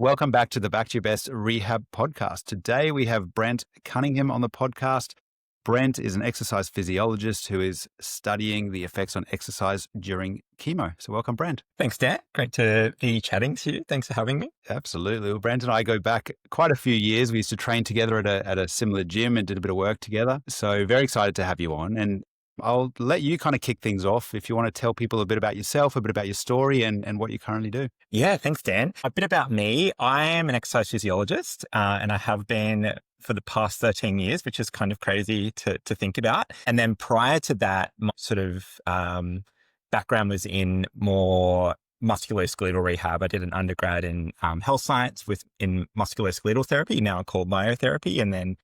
Welcome back to the Back to Your Best Rehab Podcast. Today we have Brent Cunningham on the podcast. Brent is an exercise physiologist who is studying the effects on exercise during chemo. So welcome, Brent. Thanks, Dan. Great to be chatting to you. Thanks for having me. Absolutely. Well, Brent and I go back quite a few years. We used to train together at a similar gym and did a bit of work together. So very excited to have you on. And I'll let you kind of kick things off if you want to tell people a bit about yourself, a bit about your story and what you currently do. Yeah, thanks, Dan. A bit about me. I am an exercise physiologist and I have been for the past 13 years, which is kind of crazy to think about. And then prior to that, my sort of background was in more musculoskeletal rehab. I did an undergrad in health science in musculoskeletal therapy, now called myotherapy, and then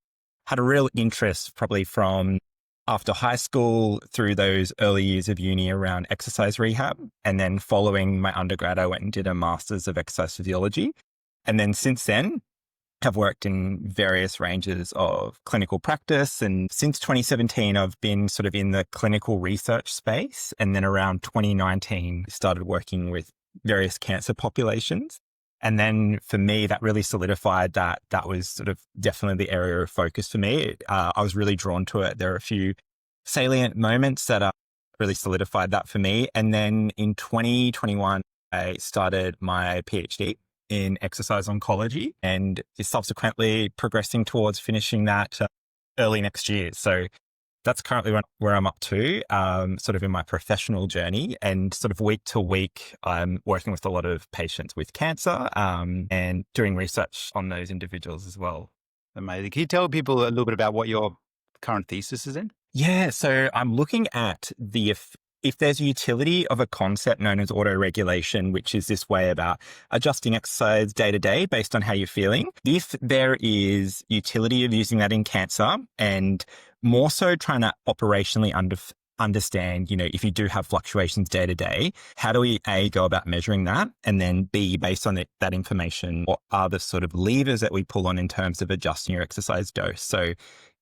had a real interest probably from after high school through those early years of uni around exercise rehab. And then following my undergrad, I went and did a master's of exercise physiology. And then since then, have worked in various ranges of clinical practice. And since 2017, I've been sort of in the clinical research space. And then around 2019, started working with various cancer populations. And then for me, that really solidified that was sort of definitely the area of focus for me. I was really drawn to it. There are a few salient moments that really solidified that for me. And then in 2021, I started my PhD in Exercise Oncology and is subsequently progressing towards finishing that early next year. So that's currently where I'm up to, sort of in my professional journey, and sort of week to week, I'm working with a lot of patients with cancer and doing research on those individuals as well. Amazing. Can you tell people a little bit about what your current thesis is in? Yeah, so I'm looking at if there's a utility of a concept known as autoregulation, which is this way about adjusting exercise day to day based on how you're feeling. If there is utility of using that in cancer, and more so trying to operationally understand, if you do have fluctuations day to day, how do we A, go about measuring that? And then B, based on that information, what are the sort of levers that we pull on in terms of adjusting your exercise dose? So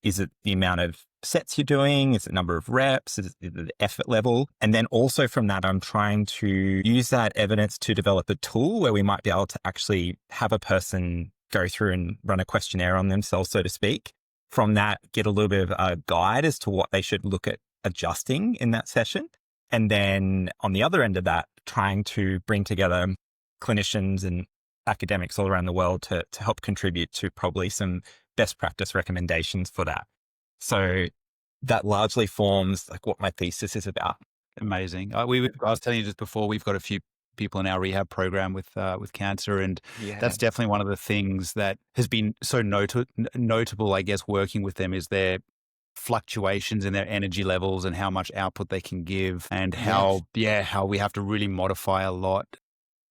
is it the amount of sets you're doing? Is it number of reps? Is it the effort level? And then also from that, I'm trying to use that evidence to develop a tool where we might be able to actually have a person go through and run a questionnaire on themselves, so to speak. From that, get a little bit of a guide as to what they should look at adjusting in that session. And then on the other end of that, trying to bring together clinicians and academics all around the world to help contribute to probably some best practice recommendations for that. So that largely forms like what my thesis is about. Amazing. I was telling you just before, we've got a few people in our rehab program with cancer, and that's definitely one of the things that has been so notable, I guess, working with them is their fluctuations in their energy levels and how much output they can give, and how we have to really modify a lot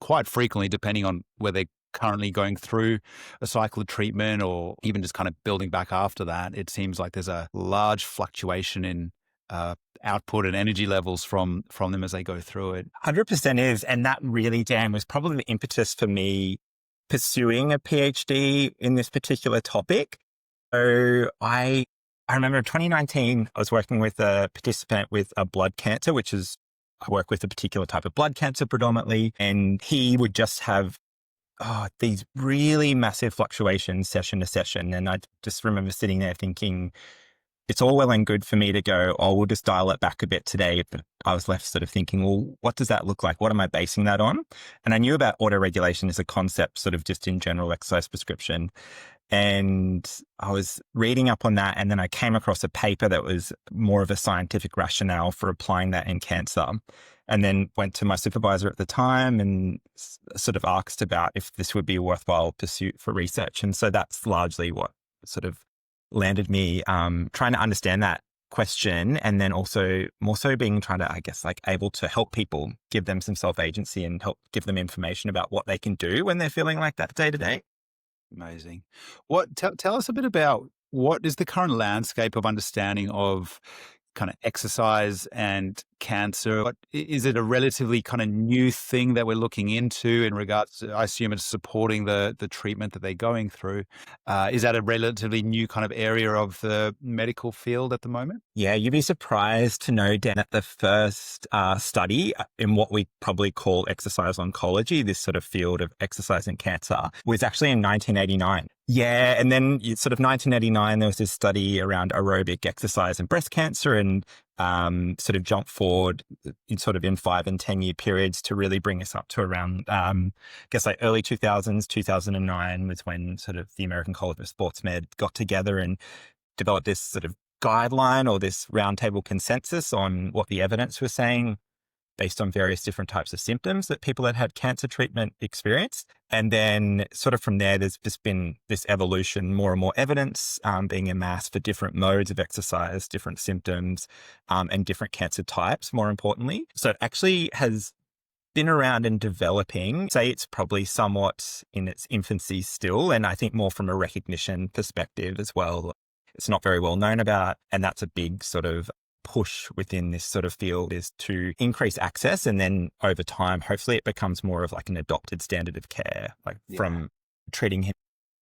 quite frequently depending on where they're currently going through a cycle of treatment or even just kind of building back after that. It seems like there's a large fluctuation in output and energy levels from them as they go through it. 100% is. And that really, Dan, was probably the impetus for me pursuing a PhD in this particular topic. So I remember in 2019, I was working with a participant with a blood cancer, I work with a particular type of blood cancer predominantly, and he would just have these really massive fluctuations session to session. And I just remember sitting there thinking, it's all well and good for me to go, we'll just dial it back a bit today. But I was left sort of thinking, well, what does that look like? What am I basing that on? And I knew about autoregulation as a concept, sort of just in general exercise prescription. And I was reading up on that. And then I came across a paper that was more of a scientific rationale for applying that in cancer. And then went to my supervisor at the time and sort of asked about if this would be a worthwhile pursuit for research. And so that's largely what sort of landed me trying to understand that question, and then also more so being able to help people, give them some self-agency and help give them information about what they can do when they're feeling like that day to day. Amazing. Tell us a bit about what is the current landscape of understanding of kind of exercise and cancer? Is it a relatively kind of new thing that we're looking into in regards to, I assume it's supporting the treatment that they're going through. Is that a relatively new kind of area of the medical field at the moment? Yeah, you'd be surprised to know, Dan, that the first study in what we probably call exercise oncology, this sort of field of exercise and cancer, was actually in 1989. Yeah, and then sort of 1989, there was this study around aerobic exercise and breast cancer, and sort of jumped forward in 5 and 10 year periods to really bring us up to around, I guess like early 2000s, 2009 was when sort of the American College of Sports Med got together and developed this sort of guideline or this roundtable consensus on what the evidence was saying based on various different types of symptoms that people that had cancer treatment experienced. And then sort of from there, there's just been this evolution, more and more evidence being amassed for different modes of exercise, different symptoms, and different cancer types, more importantly. So it actually has been around and developing. Say it's probably somewhat in its infancy still, and I think more from a recognition perspective as well. It's not very well known about, and that's a big sort of push within this sort of field, is to increase access, and then over time, hopefully it becomes more of like an adopted standard of care, like from treating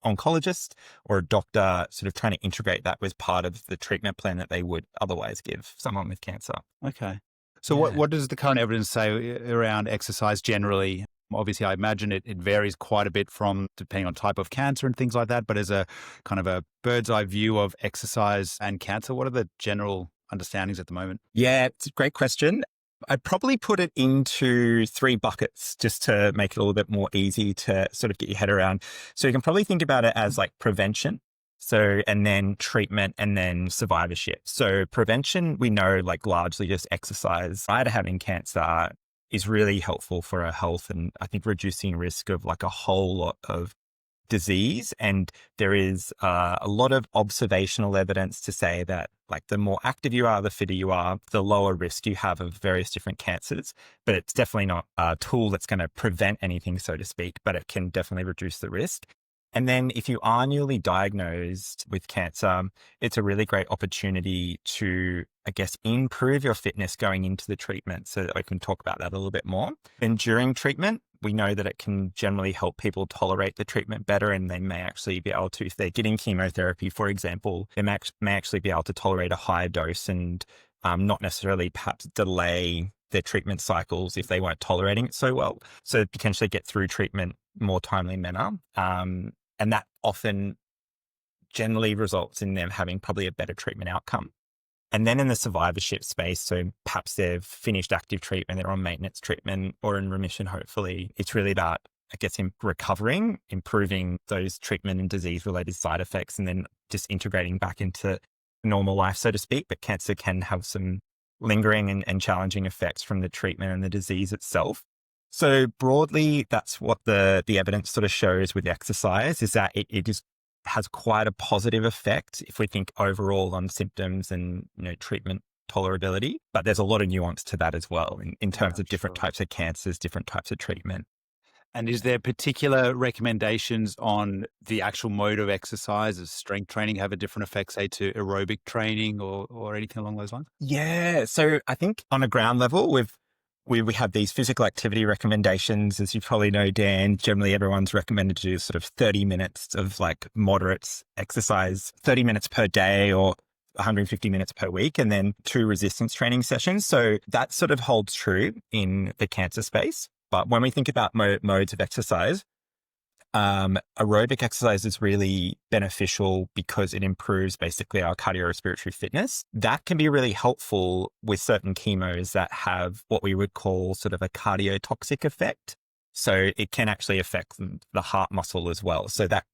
oncologist or a doctor, sort of trying to integrate that with part of the treatment plan that they would otherwise give someone with cancer. Okay. So what does the current evidence say around exercise generally? Obviously, I imagine it varies quite a bit from depending on type of cancer and things like that. But as a kind of a bird's eye view of exercise and cancer, what are the general understandings at the moment? Yeah, it's a great question. I'd probably put it into 3 buckets just to make it a little bit more easy to sort of get your head around. So you can probably think about it as like prevention. So, and then treatment, and then survivorship. So prevention, we know like largely just exercise prior to having cancer is really helpful for our health, and I think reducing risk of like a whole lot of disease. And there is a lot of observational evidence to say that like the more active you are, the fitter you are, the lower risk you have of various different cancers. But it's definitely not a tool that's going to prevent anything, so to speak, but it can definitely reduce the risk. And then if you are newly diagnosed with cancer, it's a really great opportunity to, I guess, improve your fitness going into the treatment, so that I can talk about that a little bit more. And during treatment, we know that it can generally help people tolerate the treatment better, and they may actually be able to, if they're getting chemotherapy, for example, they may actually be able to tolerate a higher dose and not necessarily perhaps delay their treatment cycles if they weren't tolerating it so well. So potentially get through treatment more timely manner. And that often generally results in them having probably a better treatment outcome. And then in the survivorship space, so perhaps they've finished active treatment, they're on maintenance treatment or in remission, hopefully. It's really about, I guess, recovering, improving those treatment and disease-related side effects, and then just integrating back into normal life, so to speak. But cancer can have some lingering and challenging effects from the treatment and the disease itself. So broadly, that's what the evidence sort of shows with exercise, is that it just has quite a positive effect if we think overall on symptoms and treatment tolerability. But there's a lot of nuance to that as well in terms of different types of cancers, different types of treatment. And is there particular recommendations on the actual mode of exercise? Does strength training have a different effect, say, to aerobic training or anything along those lines? Yeah. So I think on a ground level, we have these physical activity recommendations. As you probably know, Dan, generally everyone's recommended to do sort of 30 minutes of like moderate exercise, 30 minutes per day or 150 minutes per week, and then 2 resistance training sessions. So that sort of holds true in the cancer space. But when we think about modes of exercise, aerobic exercise is really beneficial because it improves basically our cardiorespiratory fitness. That can be really helpful with certain chemos that have what we would call sort of a cardiotoxic effect. So it can actually affect the heart muscle as well. So that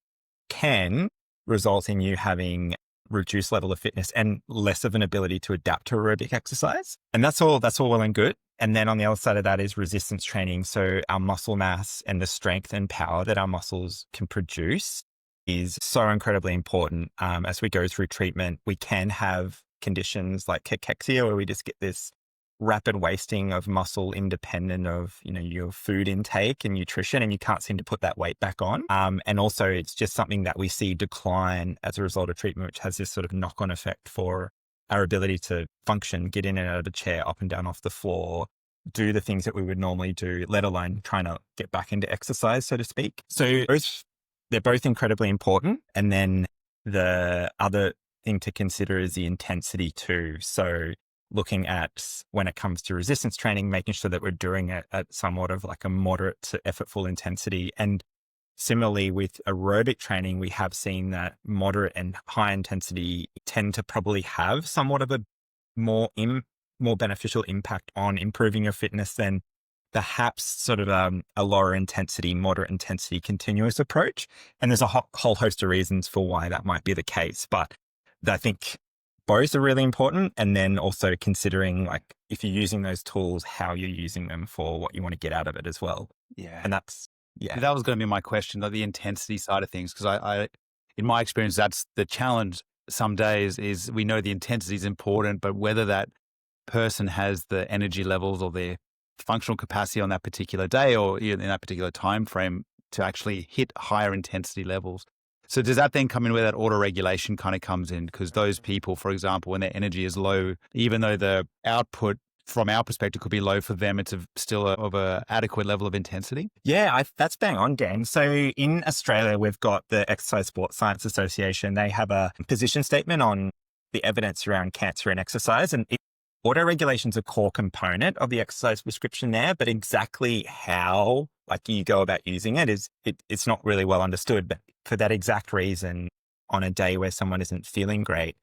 can result in you having reduced level of fitness and less of an ability to adapt to aerobic exercise. And that's all well and good. And then on the other side of that is resistance training. So our muscle mass and the strength and power that our muscles can produce is so incredibly important. As we go through treatment, we can have conditions like cachexia, where we just get this rapid wasting of muscle independent of, your food intake and nutrition, and you can't seem to put that weight back on. And also it's just something that we see decline as a result of treatment, which has this sort of knock-on effect for our ability to function, get in and out of the chair, up and down off the floor, do the things that we would normally do, let alone trying to get back into exercise, so to speak. So they're both incredibly important. And then the other thing to consider is the intensity too. So looking at, when it comes to resistance training, making sure that we're doing it at somewhat of like a moderate to effortful intensity. And similarly with aerobic training, we have seen that moderate and high intensity tend to probably have somewhat of a more beneficial impact on improving your fitness than perhaps sort of a lower intensity, moderate intensity, continuous approach. And there's a whole host of reasons for why that might be the case. But I think both are really important. And then also considering, like, if you're using those tools, how you're using them for what you want to get out of it as well. Yeah. And that's, yeah. That was going to be my question, like the intensity side of things. Because I, in my experience, that's the challenge some days is we know the intensity is important, but whether that person has the energy levels or their functional capacity on that particular day or in that particular time frame to actually hit higher intensity levels. So does that then come in where that auto regulation kind of comes in? Because those people, for example, when their energy is low, even though the output from our perspective could be low for them, it's still of a adequate level of intensity? Yeah, that's bang on, Dan. So in Australia, we've got the Exercise Sports Science Association. They have a position statement on the evidence around cancer and exercise. And auto-regulation is a core component of the exercise prescription there, but exactly how you go about using it it's not really well understood. But for that exact reason, on a day where someone isn't feeling great,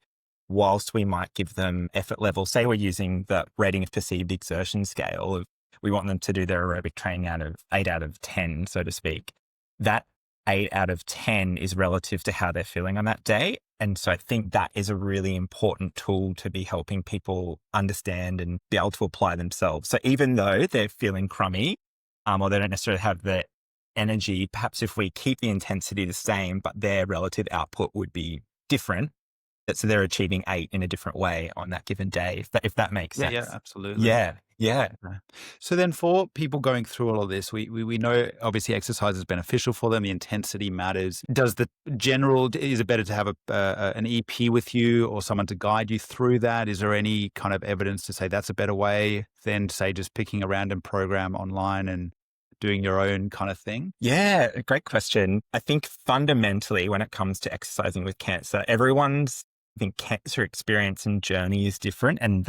whilst we might give them effort level, say we're using the rating of perceived exertion scale, we want them to do their aerobic training out of 8 out of 10, so to speak. That 8 out of 10 is relative to how they're feeling on that day. And so I think that is a really important tool to be helping people understand and be able to apply themselves. So even though they're feeling crummy, or they don't necessarily have the energy, perhaps if we keep the intensity the same, but their relative output would be different, so they're achieving 8 in a different way on that given day, if that makes sense. Yeah, absolutely. Yeah. So then for people going through all of this, we know obviously exercise is beneficial for them. The intensity matters. Is it better to have an EP with you or someone to guide you through that? Is there any kind of evidence to say that's a better way than, say, just picking a random program online and doing your own kind of thing? Yeah, great question. I think fundamentally when it comes to exercising with cancer, everyone's cancer experience and journey is different, and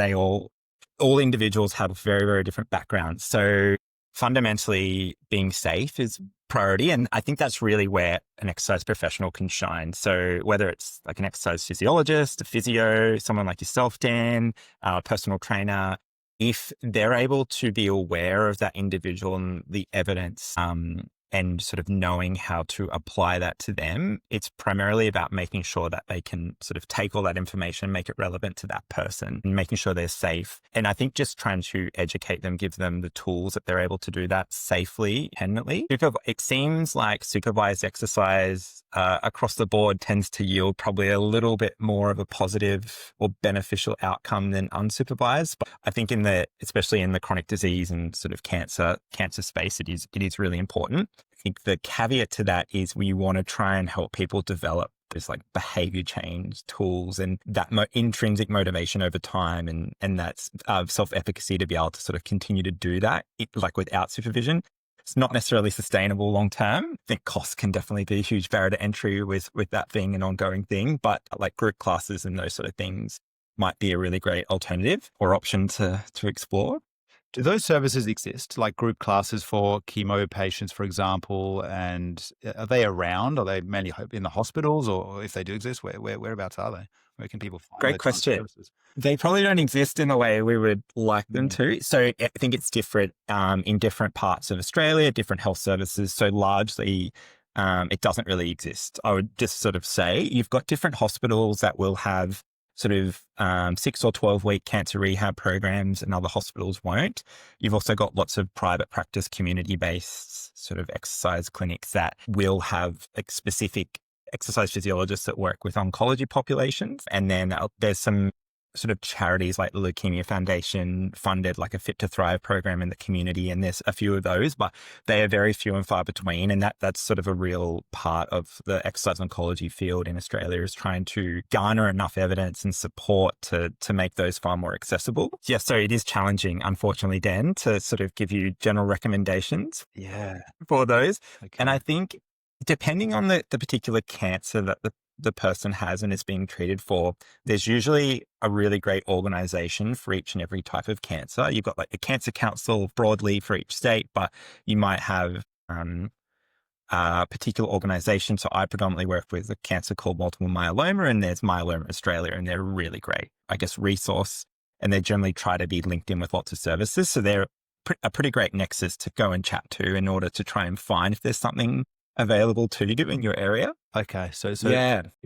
all individuals have very, very different backgrounds. So fundamentally being safe is priority. And I think that's really where an exercise professional can shine. So whether it's like an exercise physiologist, a physio, someone like yourself, Dan, a personal trainer, if they're able to be aware of that individual and the evidence, and sort of knowing how to apply that to them, it's primarily about making sure that they can sort of take all that information, make it relevant to that person, and making sure they're safe. And I think just trying to educate them, give them the tools that they're able to do that safely, independently. It seems like supervised exercise across the board tends to yield probably a little bit more of a positive or beneficial outcome than unsupervised. But I think especially in the chronic disease and sort of cancer space, it is really important. I think the caveat to that is we want to try and help people develop this like behavior change tools and that intrinsic motivation over time and that's self-efficacy to be able to sort of continue to do that without supervision. It's not necessarily sustainable long term. I think costs can definitely be a huge barrier to entry with that being an ongoing thing, but like group classes and those sort of things might be a really great alternative or option to explore. Do those services exist, like group classes for chemo patients, for example? And are they around? Are they mainly in the hospitals, or if they do exist, whereabouts are they? Where can people find Great question. They probably don't exist in the way we would like them to. So I think it's different in different parts of Australia, different health services. So largely, it doesn't really exist. I would just sort of say you've got different hospitals that will have sort of 6 or 12-week cancer rehab programs and other hospitals won't. You've also got lots of private practice, community-based sort of exercise clinics that will have specific exercise physiologists that work with oncology populations. And then there's some sort of charities like the Leukemia Foundation funded like a Fit to Thrive program in the community. And there's a few of those, but they are very few and far between. And that's sort of a real part of the exercise oncology field in Australia, is trying to garner enough evidence and support to make those far more accessible. Yeah, so it is challenging, unfortunately, Dan, to sort of give you general recommendations for those. Okay. And I think depending on the particular cancer that the person has and is being treated for, there's usually a really great organization for each and every type of cancer. You've got like the cancer council broadly for each state, but you might have a particular organization. So I predominantly work with a cancer called multiple myeloma, and there's Myeloma Australia, and they're a really great, I guess, resource. And they generally try to be linked in with lots of services. So they're a pretty great nexus to go and chat to in order to try and find if there's something available to you in your area. Okay. So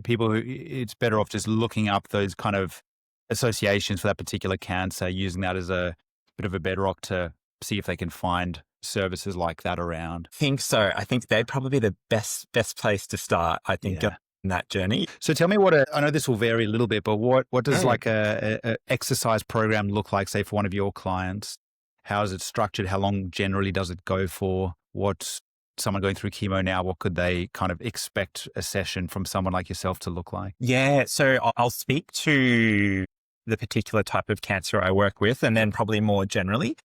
people who, it's better off just looking up those kind of associations for that particular cancer, using that as a bit of a bedrock to see if they can find services like that around. I think so. I think they'd probably be the best place to start, I think, in that journey. So tell me I know this will vary a little bit, but what does like a exercise program look like, say, for one of your clients? How is it structured? How long generally does it go for? What's someone going through chemo now, what could they kind of expect a session from someone like yourself to look like? Yeah, so I'll speak to the particular type of cancer I work with, and then probably more generally.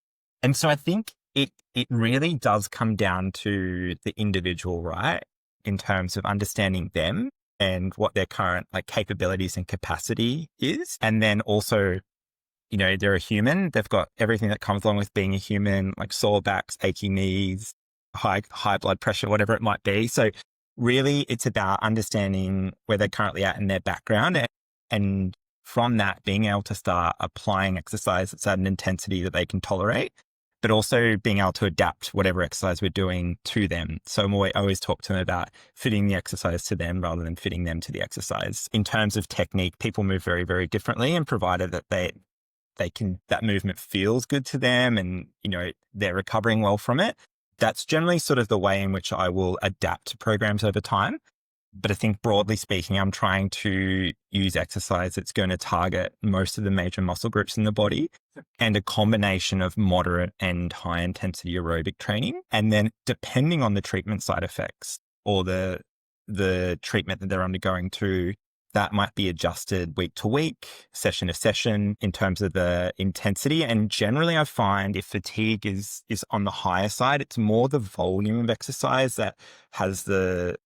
And so I think it really does come down to the individual, right? In terms of understanding them and what their current like capabilities and capacity is. And then also, they're a human. They've got everything that comes along with being a human, like sore backs, aching knees, high blood pressure, whatever it might be. So really it's about understanding where they're currently at in their background, and from that being able to start applying exercise that's at an intensity that they can tolerate, but also being able to adapt whatever exercise we're doing to them. So I always talk to them about fitting the exercise to them rather than fitting them to the exercise. In terms of technique, people move very, very differently, and provided that that movement feels good to them and, they're recovering well from it, that's generally sort of the way in which I will adapt to programs over time. But I think broadly speaking, I'm trying to use exercise that's going to target most of the major muscle groups in the body, and a combination of moderate and high intensity aerobic training. And then depending on the treatment side effects or the treatment that they're undergoing too, that might be adjusted week to week, session to session in terms of the intensity. And generally I find if fatigue is on the higher side, it's more the volume of exercise that has the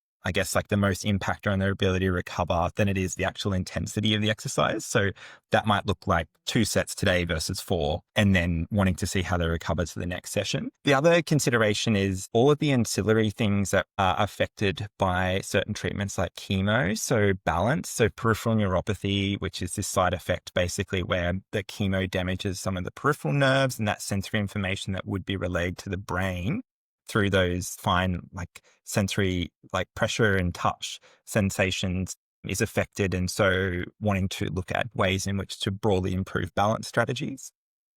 most impact on their ability to recover than it is the actual intensity of the exercise. So that might look like 2 sets today versus 4, and then wanting to see how they recover to the next session. The other consideration is all of the ancillary things that are affected by certain treatments like chemo. So balance, so peripheral neuropathy, which is this side effect basically where the chemo damages some of the peripheral nerves, and that sensory information that would be relayed to the brain through those fine like sensory like pressure and touch sensations is affected. And so wanting to look at ways in which to broadly improve balance strategies.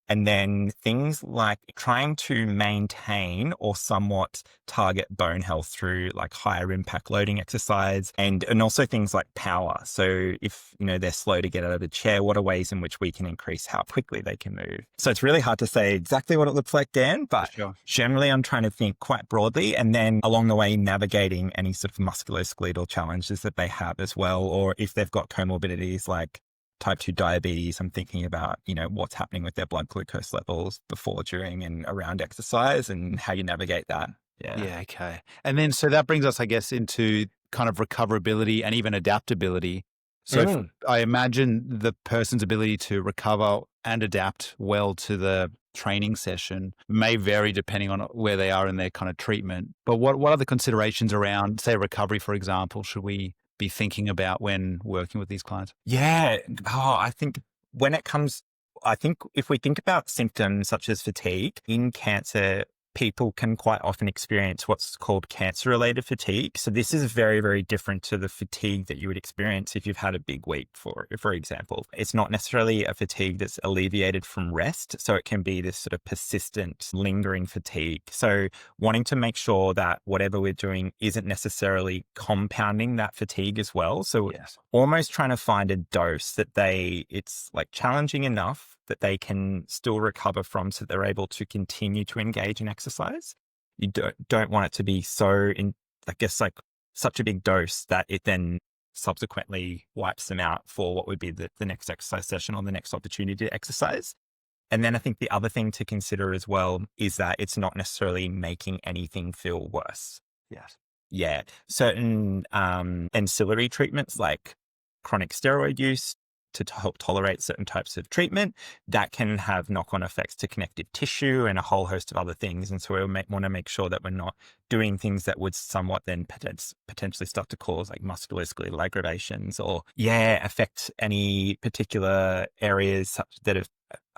And then things like trying to maintain or somewhat target bone health through like higher impact loading exercise, and also things like power. So if, they're slow to get out of the chair, what are ways in which we can increase how quickly they can move? So it's really hard to say exactly what it looks like, Dan, but generally I'm trying to think quite broadly, and then along the way navigating any sort of musculoskeletal challenges that they have as well. Or if they've got comorbidities like type 2 diabetes, I'm thinking about, what's happening with their blood glucose levels before, during, and around exercise, and how you navigate that. Yeah. Okay. And then, so that brings us, I guess, into kind of recoverability and even adaptability. So I imagine the person's ability to recover and adapt well to the training session may vary depending on where they are in their kind of treatment. But what are the considerations around, say, recovery, for example, should we be thinking about when working with these clients? Yeah. I think if we think about symptoms such as fatigue in cancer, people can quite often experience what's called cancer-related fatigue. So this is very, very different to the fatigue that you would experience if you've had a big week, for example. It's not necessarily a fatigue that's alleviated from rest. So it can be this sort of persistent, lingering fatigue. So wanting to make sure that whatever we're doing isn't necessarily compounding that fatigue as well. So almost trying to find a dose that it's like challenging enough that they can still recover from, so they're able to continue to engage in exercise. You don't want it to be like such a big dose that it then subsequently wipes them out for what would be the next exercise session or the next opportunity to exercise. And then I think the other thing to consider as well is that it's not necessarily making anything feel worse. Yes. Yeah. Certain ancillary treatments like chronic steroid use to help tolerate certain types of treatment, that can have knock-on effects to connective tissue and a whole host of other things. And so we want to make sure that we're not doing things that would somewhat then potentially start to cause like musculoskeletal aggravations or affect any particular areas that have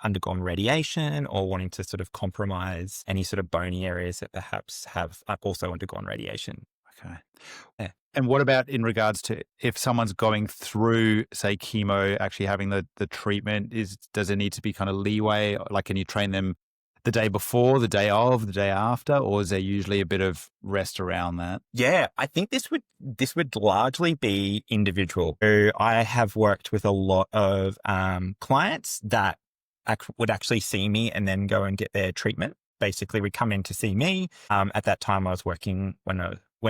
undergone radiation, or wanting to sort of compromise any sort of bony areas that perhaps have also undergone radiation. Okay. Yeah. And what about in regards to if someone's going through, say, chemo, actually having the treatment, does there need to be kind of leeway? Like, can you train them the day before, the day of, the day after, or is there usually a bit of rest around that? Yeah, I think this would largely be individual. So I have worked with a lot of clients that would actually see me and then go and get their treatment. Basically, would come in to see me. At that time, I was working when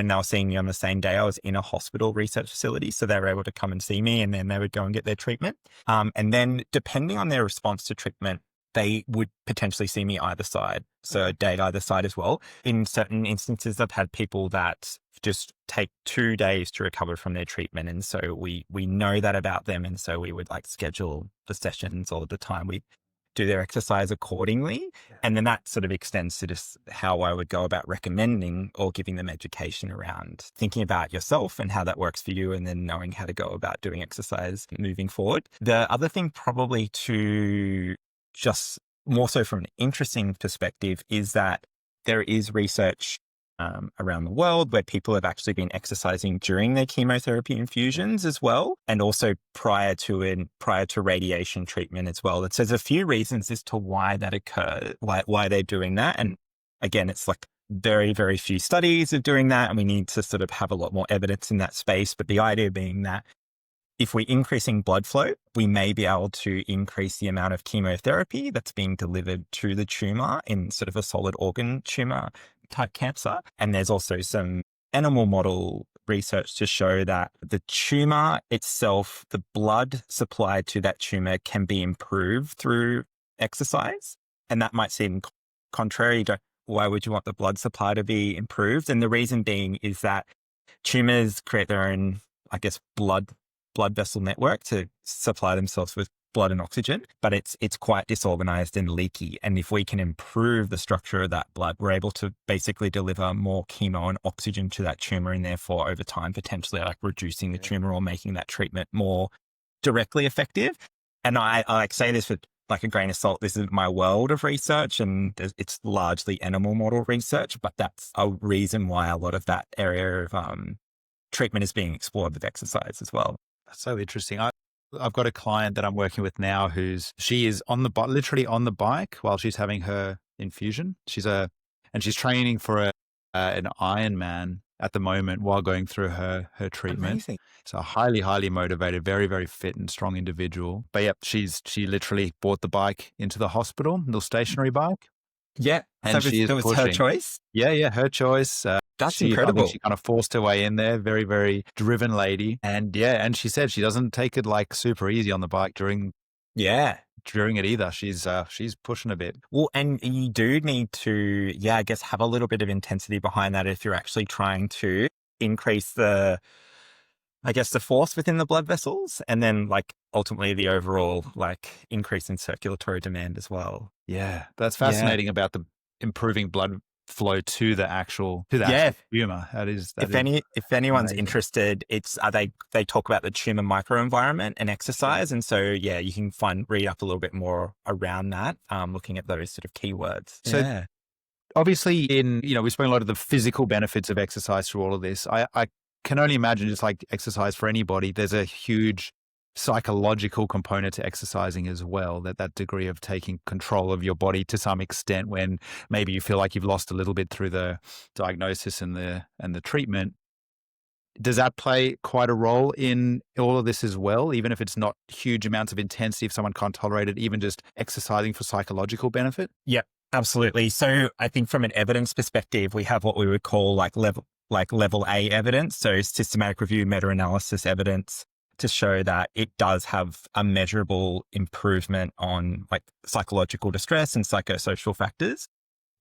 they were seeing me on the same day, I was in a hospital research facility. So they were able to come and see me, and then they would go and get their treatment. And then depending on their response to treatment, they would potentially see me either side. So a day either side as well. In certain instances, I've had people that just take 2 days to recover from their treatment. And so we know that about them. And so we would like schedule the sessions or the time we do their exercise accordingly. And then that sort of extends to just how I would go about recommending or giving them education around thinking about yourself and how that works for you, and then knowing how to go about doing exercise moving forward. The other thing probably to just more so from an interesting perspective is that there is research around the world where people have actually been exercising during their chemotherapy infusions as well, and also prior to radiation treatment as well. And so there's a few reasons as to why that occurs, why they're doing that. And again, it's like very, very few studies of doing that, and we need to sort of have a lot more evidence in that space. But the idea being that if we're increasing blood flow, we may be able to increase the amount of chemotherapy that's being delivered to the tumor in sort of a solid organ tumor type cancer. And there's also some animal model research to show that the tumor itself, the blood supplied to that tumor can be improved through exercise. And that might seem contrary. Why would you want the blood supply to be improved? And the reason being is that tumors create their own, I guess, blood vessel network to supply themselves with blood and oxygen, but it's quite disorganized and leaky. And if we can improve the structure of that blood, we're able to basically deliver more chemo and oxygen to that tumor, and therefore over time potentially like reducing the tumor or making that treatment more directly effective. And I like say this with like a grain of salt. This is my world of research, and it's largely animal model research, but that's a reason why a lot of that area of treatment is being explored with exercise as well. That's so interesting. I've got a client that I'm working with now she is on the literally on the bike while she's having her infusion. She's training for an Ironman at the moment while going through her treatment. Amazing. So highly, highly motivated, very, very fit and strong individual. But yeah, she literally brought the bike into the hospital, little stationary bike. Yeah. And so it was her choice? Yeah, her choice. That's incredible. I think she kind of forced her way in there. Very, very driven lady. And and she said she doesn't take it like super easy on the bike during it either. She's pushing a bit. Well, and you do need to, I guess, have a little bit of intensity behind that if you're actually trying to increase the force within the blood vessels, and then like ultimately the overall like increase in circulatory demand as well. Yeah, that's fascinating about the improving blood flow to the actual tumor. If anyone's interested, it's they talk about the tumor microenvironment and exercise, and so you can read up a little bit more around that, looking at those sort of keywords. So obviously we spent a lot of the physical benefits of exercise through all of this. I can only imagine, just like exercise for anybody, there's a huge psychological component to exercising as well, that degree of taking control of your body to some extent when maybe you feel like you've lost a little bit through the diagnosis and the treatment. Does that play quite a role in all of this as well, even if it's not huge amounts of intensity, if someone can't tolerate it, even just exercising for psychological benefit? Yeah, absolutely. So I think from an evidence perspective, we have what we would call level A evidence. So systematic review, meta-analysis evidence to show that it does have a measurable improvement on like psychological distress and psychosocial factors.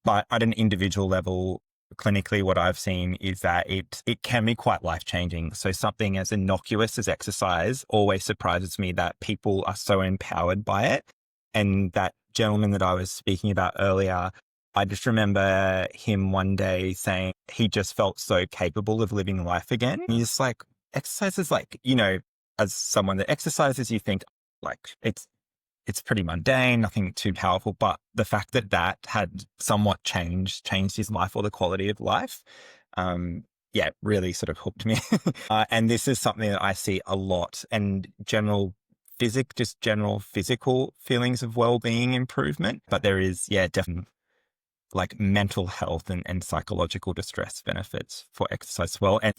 But at an individual level, clinically, what I've seen is that it can be quite life-changing. So something as innocuous as exercise always surprises me that people are so empowered by it. And that gentleman that I was speaking about earlier, I just remember him one day saying he just felt so capable of living life again. And he's like, exercise is like, as someone that exercises, you think like it's pretty mundane, nothing too powerful. But the fact that had somewhat changed his life or the quality of life, really sort of hooked me. And this is something that I see a lot, and general physical feelings of well-being improvement. But there is, definitely like mental health and psychological distress benefits for exercise as well. And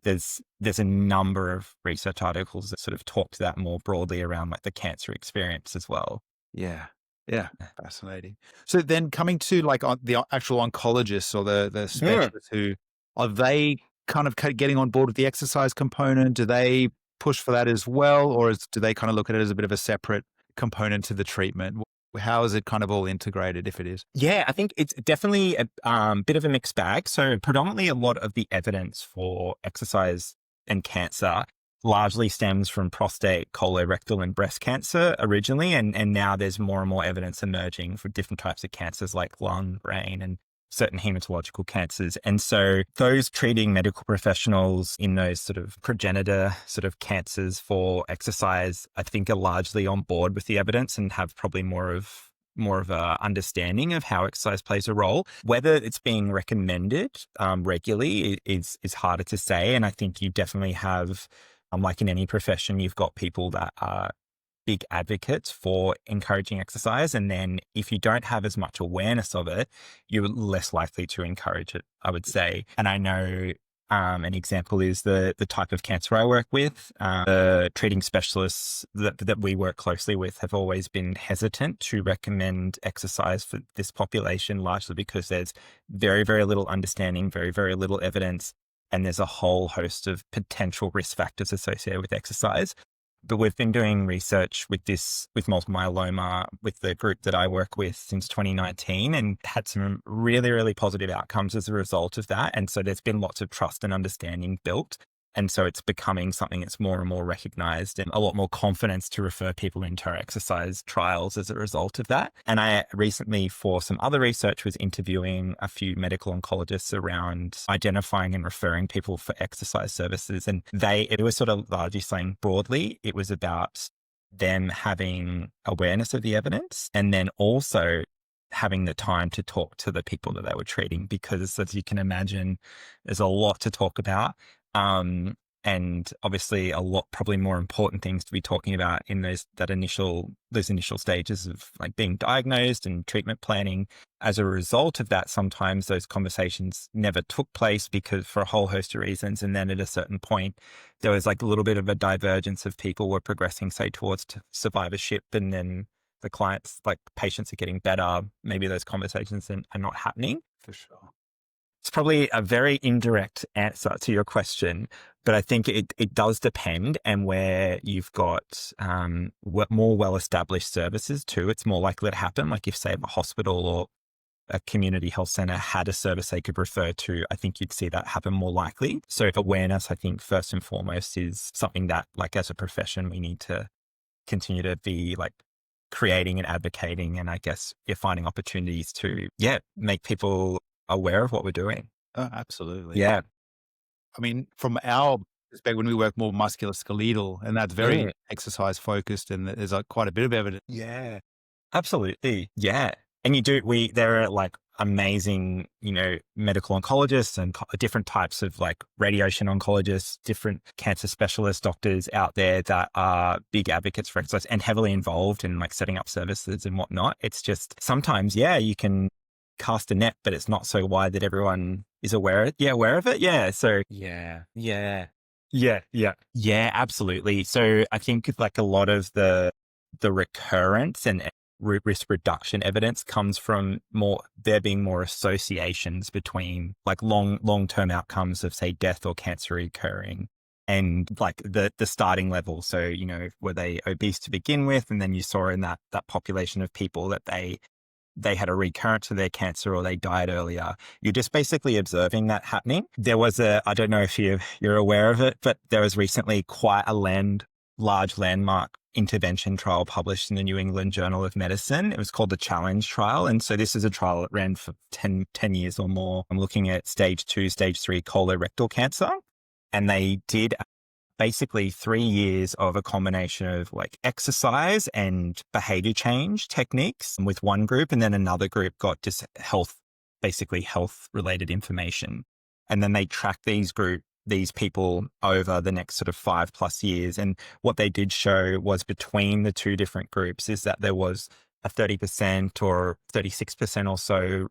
there's a number of research articles that sort of talk to that more broadly around like the cancer experience as well. Yeah. Fascinating. So then coming to like the actual oncologists or the specialists who are they kind of getting on board with the exercise component? Do they push for that as well? Or do they kind of look at it as a bit of a separate component to the treatment? How is it kind of all integrated, if it is? Yeah, I think it's definitely a bit of a mixed bag. So predominantly a lot of the evidence for exercise and cancer largely stems from prostate, colorectal and breast cancer originally. And now there's more and more evidence emerging for different types of cancers like lung, brain and certain hematological cancers. And so those treating medical professionals in those sort of progenitor sort of cancers for exercise, I think are largely on board with the evidence and have probably more of a understanding of how exercise plays a role. Whether it's being recommended regularly is harder to say. And I think you definitely have, like in any profession, you've got people that are big advocates for encouraging exercise. And then if you don't have as much awareness of it, you're less likely to encourage it, I would say. And I know an example is the type of cancer I work with. The treating specialists that we work closely with have always been hesitant to recommend exercise for this population, largely because there's very, very little understanding, very, very little evidence, and there's a whole host of potential risk factors associated with exercise. But we've been doing research with multiple myeloma with the group that I work with since 2019 and had some really, really positive outcomes as a result of that. And so there's been lots of trust and understanding built. And so it's becoming something that's more and more recognized and a lot more confidence to refer people into our exercise trials as a result of that. And I recently, for some other research, was interviewing a few medical oncologists around identifying and referring people for exercise services. And it was sort of largely saying broadly, it was about them having awareness of the evidence and then also having the time to talk to the people that they were treating, because as you can imagine, there's a lot to talk about. And obviously a lot, probably more important things to be talking about in those initial stages of like being diagnosed and treatment planning. As a result of that, sometimes those conversations never took place because for a whole host of reasons. And then at a certain point, there was like a little bit of a divergence of people were progressing, say, towards survivorship. And then the patients are getting better. Maybe those conversations are not happening. For sure. It's probably a very indirect answer to your question, but I think it does depend. And where you've got more well-established services too, it's more likely to happen. Like if, say, a hospital or a community health center had a service they could refer to, I think you'd see that happen more likely. So awareness, I think, first and foremost, is something that, like, as a profession, we need to continue to be like creating and advocating. And I guess you're finding opportunities to, make people aware of what we're doing. Oh, absolutely. Yeah. I mean, from our perspective, when we work more musculoskeletal, and that's very exercise focused, and there's quite a bit of evidence. Yeah, absolutely. Yeah. And there are like amazing, medical oncologists and different types of like radiation oncologists, different cancer specialist doctors out there that are big advocates for exercise and heavily involved in like setting up services and whatnot. It's just sometimes, you can cast a net, but it's not so wide that everyone is aware of it. Yeah. So yeah, absolutely. So I think like a lot of the recurrence and risk reduction evidence comes from there being more associations between like long-term outcomes of say death or cancer recurring and like the starting level. So, were they obese to begin with? And then you saw in that population of people that they had a recurrence of their cancer or they died earlier. You're just basically observing that happening. There was I don't know if you're aware of it, but there was recently quite a large landmark intervention trial published in the New England Journal of Medicine. It was called the Challenge trial. And so this is a trial that ran for 10 years or more. I'm looking at stage 2, stage 3 colorectal cancer. And they did basically 3 years of a combination of like exercise and behavior change techniques with one group. And then another group got just health related information. And then they tracked these people over the next sort of 5+ years. And what they did show was between the two different groups is that there was a 30% or 36% or so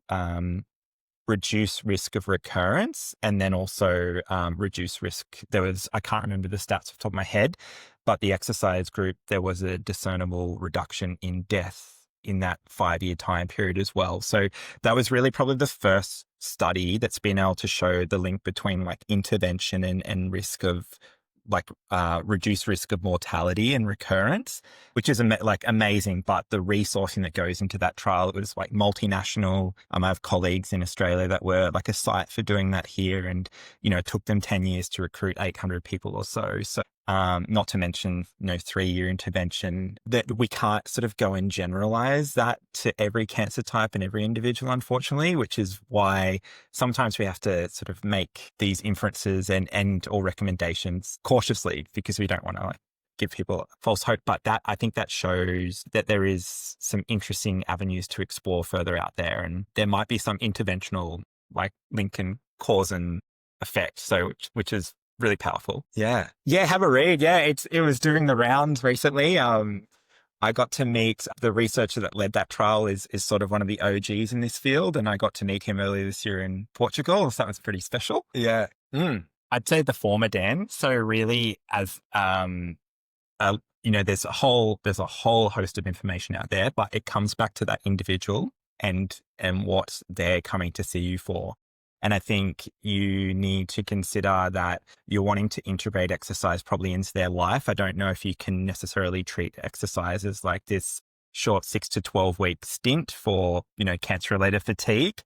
reduced risk of recurrence, and then also reduced risk. I can't remember the stats off the top of my head, but the exercise group, there was a discernible reduction in death in that 5-year time period as well. So that was really probably the first study that's been able to show the link between like intervention and risk of like reduced risk of mortality and recurrence, which is like amazing. But the resourcing that goes into that trial, it was like multinational. I have colleagues in Australia that were like a site for doing that here, and it took them 10 years to recruit 800 people or so. So not to mention 3-year intervention, that we can't sort of go and generalize that to every cancer type and every individual, unfortunately, which is why sometimes we have to sort of make these inferences and or recommendations cautiously, because we don't want to like give people false hope. But I think that shows that there is some interesting avenues to explore further out there, and there might be some interventional like link and cause and effect. So which is really powerful. Yeah. Have a read. Yeah. It was doing the rounds recently. I got to meet the researcher that led that trial is sort of one of the OGs in this field. And I got to meet him earlier this year in Portugal. So that was pretty special. Yeah. I'd say the former, Dan. So really as, there's a whole host of information out there, but it comes back to that individual and what they're coming to see you for. And I think you need to consider that you're wanting to integrate exercise probably into their life. I don't know if you can necessarily treat exercise as like this short 6 to 12 week stint for, cancer related fatigue.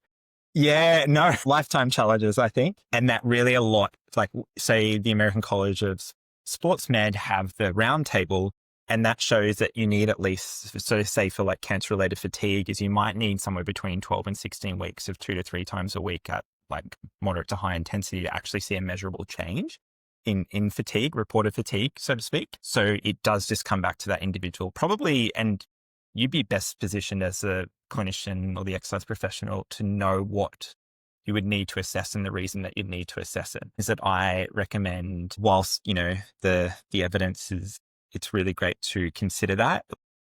Yeah, no, lifetime challenges, I think. And that really a lot, like say the American College of Sports Med have the round table, and that shows that you need at least, so say for like cancer related fatigue is you might need somewhere between 12 and 16 weeks of 2 to 3 times a week at like moderate to high intensity to actually see a measurable change in fatigue, reported fatigue, so to speak. So it does just come back to that individual probably, and you'd be best positioned as a clinician or the exercise professional to know what you would need to assess, and the reason that you'd need to assess it is that I recommend, whilst, the evidence is, it's really great to consider that.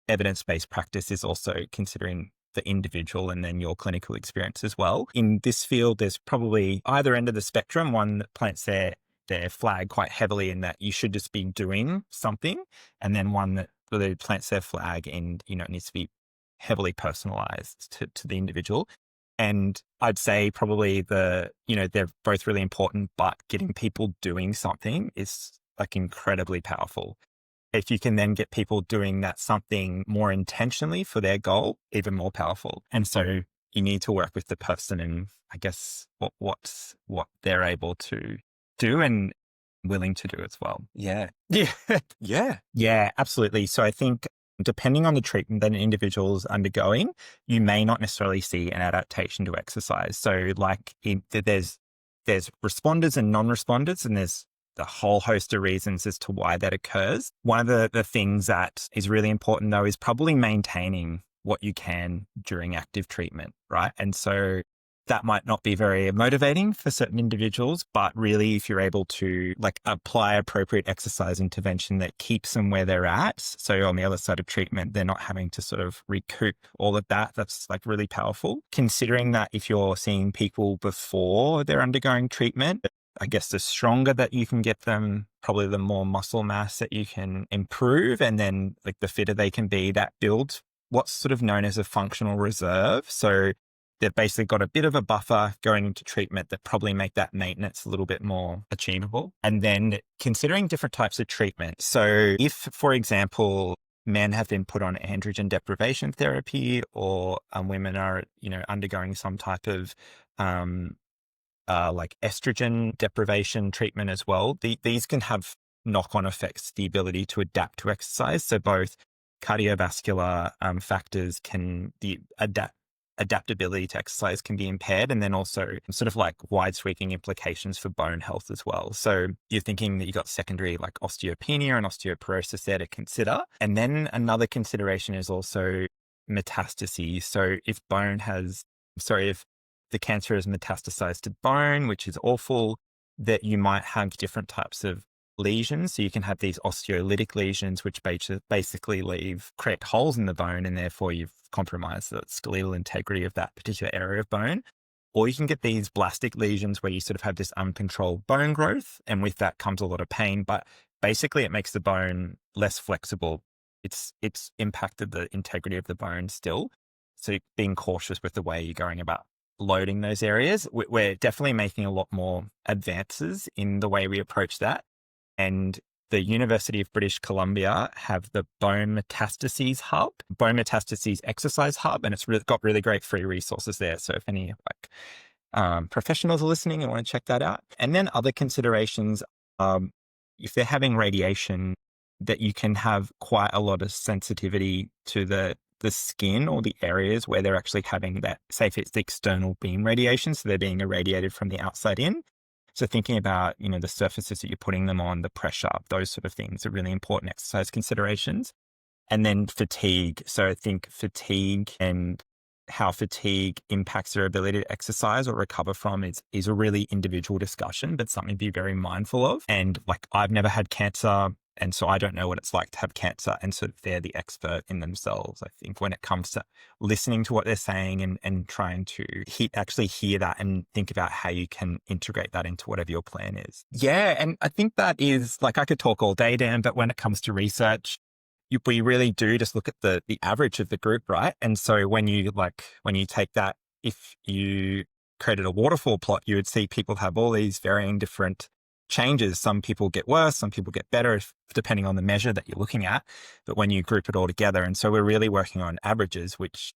Evidence-based practice is also considering the individual and then your clinical experience as well. In this field, there's probably either end of the spectrum, one that plants their flag quite heavily in that you should just be doing something, and then one that really plants their flag and, it needs to be heavily personalized to the individual. And I'd say probably they're both really important, but getting people doing something is like incredibly powerful. If you can then get people doing that something more intentionally for their goal, even more powerful. And so you need to work with the person and I guess what they're able to do and willing to do as well. Yeah. Yeah, absolutely. So I think depending on the treatment that an individual is undergoing, you may not necessarily see an adaptation to exercise. So like there's responders and non-responders, and there's a whole host of reasons as to why that occurs. One of the things that is really important though is probably maintaining what you can during active treatment, right? And so that might not be very motivating for certain individuals, but really if you're able to like apply appropriate exercise intervention that keeps them where they're at. So on the other side of treatment, they're not having to sort of recoup all of that. That's like really powerful. Considering that if you're seeing people before they're undergoing treatment, I guess the stronger that you can get them, probably the more muscle mass that you can improve. And then like the fitter they can be, that builds what's sort of known as a functional reserve. So they've basically got a bit of a buffer going into treatment that probably make that maintenance a little bit more achievable. And then considering different types of treatment. So if, for example, men have been put on androgen deprivation therapy or women are, undergoing some type of like estrogen deprivation treatment as well, these can have knock-on effects, the ability to adapt to exercise. So both cardiovascular factors adaptability to exercise can be impaired, and then also sort of like wide sweeping implications for bone health as well. So you're thinking that you've got secondary like osteopenia and osteoporosis there to consider. And then another consideration is also metastases. So if the cancer is metastasized to bone, which is awful, that you might have different types of lesions. So you can have these osteolytic lesions, which basically create holes in the bone, and therefore you've compromised the skeletal integrity of that particular area of bone. Or you can get these blastic lesions where you sort of have this uncontrolled bone growth, and with that comes a lot of pain, but basically it makes the bone less flexible. It's impacted the integrity of the bone still. So being cautious with the way you're going about loading those areas. We're definitely making a lot more advances in the way we approach that. And the University of British Columbia have the Bone Metastases Hub, Bone Metastases Exercise Hub, and it's got really great free resources there. So if any professionals are listening and want to check that out. And then other considerations, if they're having radiation, that you can have quite a lot of sensitivity to the skin or the areas where they're actually having that, say if it's the external beam radiation, so they're being irradiated from the outside in. So thinking about, the surfaces that you're putting them on, the pressure, those sort of things are really important exercise considerations. And then fatigue. So I think fatigue and how fatigue impacts their ability to exercise or recover from is a really individual discussion, but something to be very mindful of. And like, I've never had cancer, and so I don't know what it's like to have cancer. And so they're the expert in themselves, I think, when it comes to listening to what they're saying and trying to actually hear that and think about how you can integrate that into whatever your plan is. Yeah. And I think that is like, I could talk all day, Dan, but when it comes to research, we really do just look at the average of the group, right? And so when you take that, if you created a waterfall plot, you would see people have all these varying different changes. Some people get worse, some people get better, depending on the measure that you're looking at. But when you group it all together, and so we're really working on averages, which,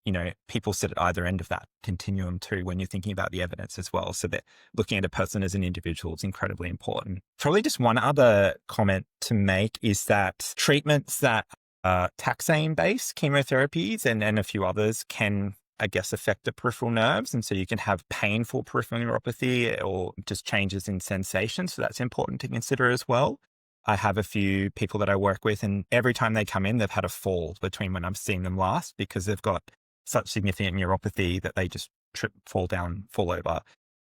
people sit at either end of that continuum too, when you're thinking about the evidence as well. So that looking at a person as an individual is incredibly important. Probably just one other comment to make is that treatments that are taxane-based chemotherapies and a few others can, I guess, affect the peripheral nerves. And so you can have painful peripheral neuropathy or just changes in sensation. So that's important to consider as well. I have a few people that I work with, and every time they come in, they've had a fall between when I've seen them last, because they've got such significant neuropathy that they just trip, fall down, fall over,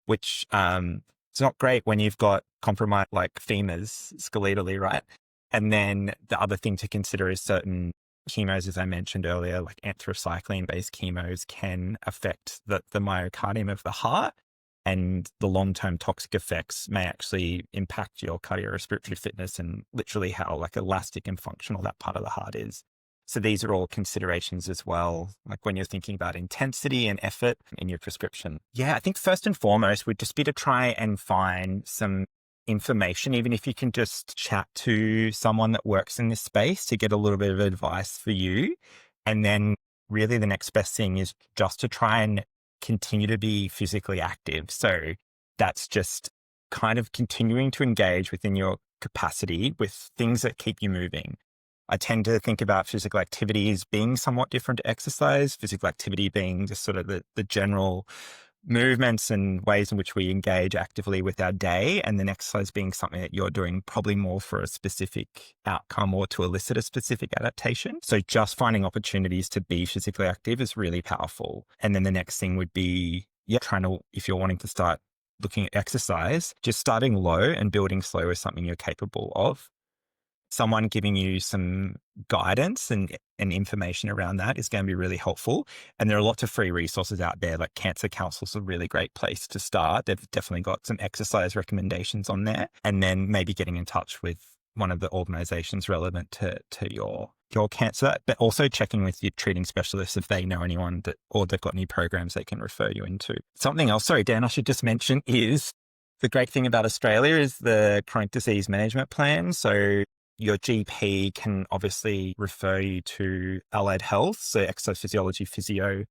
which it's not great when you've got compromised like femurs skeletally, right? And then the other thing to consider is certain chemos, as I mentioned earlier, like anthracycline-based chemos can affect the myocardium of the heart, and the long-term toxic effects may actually impact your cardiorespiratory fitness and literally how like elastic and functional that part of the heart is. So these are all considerations as well, like when you're thinking about intensity and effort in your prescription. Yeah, I think first and foremost would just be to try and find some information, even if you can just chat to someone that works in this space to get a little bit of advice for you. And then really the next best thing is just to try and continue to be physically active. So that's just kind of continuing to engage within your capacity with things that keep you moving. I tend to think about physical activity as being somewhat different to exercise, physical activity being just sort of the general movements and ways in which we engage actively with our day, and then exercise being something that you're doing probably more for a specific outcome or to elicit a specific adaptation. So just finding opportunities to be physically active is really powerful. And then the next thing would be, if you're wanting to start looking at exercise, just starting low and building slow is something you're capable of. Someone giving you some guidance and information around that is going to be really helpful. And there are lots of free resources out there, like Cancer Council is a really great place to start. They've definitely got some exercise recommendations on there. And then maybe getting in touch with one of the organizations relevant to your cancer, but also checking with your treating specialists if they know anyone or they've got any programs they can refer you into. Something else, sorry, Dan, I should just mention is the great thing about Australia is the chronic disease management plan. So your GP can obviously refer you to allied health, so exercise physiology, physio,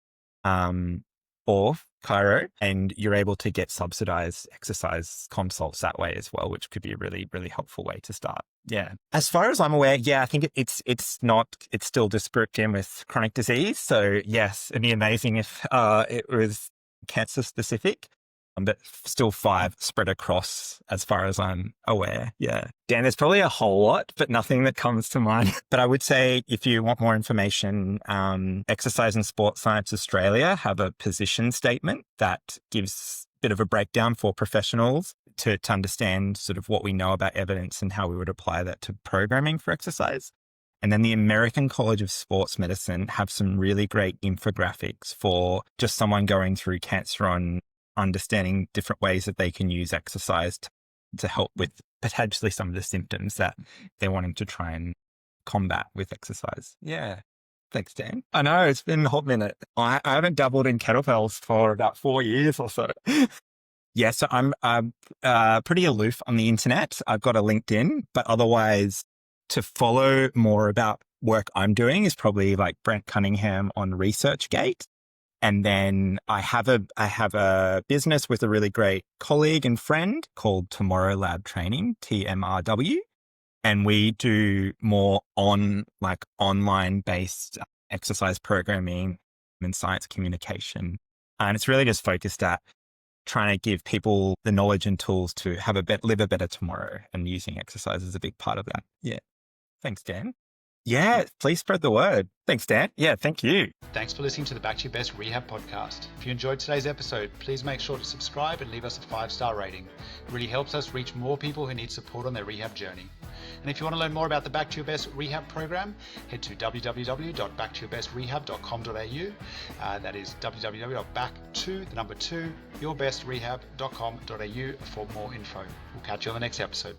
or chiro, and you're able to get subsidized exercise consults that way as well, which could be a really, really helpful way to start. Yeah. As far as I'm aware, I think it's still disparate again with chronic disease. So yes, it'd be amazing if it was cancer specific. But still 5 spread across as far as I'm aware. Yeah. Dan, there's probably a whole lot, but nothing that comes to mind. But I would say if you want more information, Exercise and Sports Science Australia have a position statement that gives a bit of a breakdown for professionals to understand sort of what we know about evidence and how we would apply that to programming for exercise. And then the American College of Sports Medicine have some really great infographics for just someone going through cancer on understanding different ways that they can use exercise to help with potentially some of the symptoms that they're wanting to try and combat with exercise. Yeah. Thanks, Dan. I know it's been a hot minute. I haven't dabbled in kettlebells for about 4 years or so. Yeah. So I'm pretty aloof on the internet. I've got a LinkedIn, but otherwise to follow more about work I'm doing is probably like Brent Cunningham on ResearchGate. And then I have a business with a really great colleague and friend called Tumour Lab Training, TMRW. And we do more online based exercise programming and science communication. And it's really just focused at trying to give people the knowledge and tools to live a better tomorrow, and using exercise is a big part of that. Yeah. Thanks, Dan. Yeah, please spread the word. Thanks, Dan. Yeah, thank you. Thanks for listening to the Back to Your Best Rehab podcast. If you enjoyed today's episode, please make sure to subscribe and leave us a 5-star rating. It really helps us reach more people who need support on their rehab journey. And if you want to learn more about the Back to Your Best Rehab program, head to www.backtoyourbestrehab.com.au. That is www.back2yourbestrehab.com.au for more info. We'll catch you on the next episode.